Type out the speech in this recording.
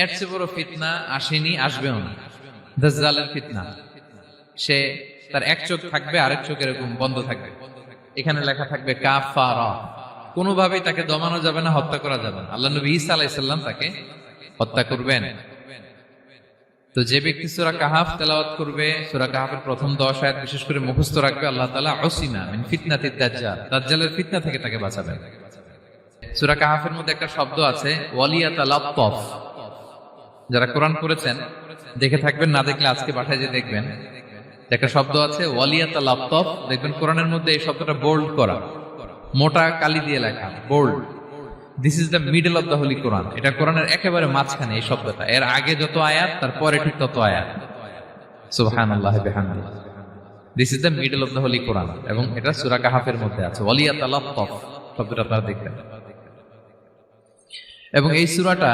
এর চেয়ে বড় ফিতনা আসেনি, আসবেও না। দাজ্জালের ফিতনা। সে তার এক চোখ থাকবে, আরেক চোখ এরকম বন্ধ থাকবে, এখানে লেখা থাকবে কাফারা। কোনোভাবেই তাকে দমানো যাবে না, হত্যা করা যাবে না। আল্লাহ নবী ঈসা আলাইহিস সালাম তাকে হত্যা করবেন। তো যে ব্যক্তি সূরা কাহাফ তেলাওয়াত করবে, সূরা কাহাফের প্রথম 10 আয়াত বিশেষ করে মুখস্থ রাখবে, আল্লাহ তাআলা উসিমা মিন ফিতনাতিদ দাজ্জাল, দাজ্জালের ফিতনা থেকে তাকে বাঁচাবেন। সূরা কাহাফের মধ্যে একটা শব্দ আছে ওয়ালিয়াতালাত্তাফ। যারা কোরআন পড়েছেন দেখে থাকবেন, না দেখলে আজকে বাসায় যে দেখবেন, একটা শব্দ আছে ওয়ালিয়াতালাত্তাফ। দেখবেন কোরআনের মধ্যে এই শব্দটা বোল্ড করা, মোটা কালি দিয়ে লেখা, bold. This is the middle of the holy Quran. এটা কোরআনের একেবারে মাঝখানে এই শব্দটা। এর আগে যত আয়াত, তারপরে ঠিক তত আয়াত। সুবহানাল্লাহ বিহামদিহি। This is the middle of the holy Quran, এবং এটা সূরা কাহাফের মধ্যে আছে ওয়ালিয়াতালাত্তাফ শব্দটা আপনারা দেখবেন। এবং এই সূরাটা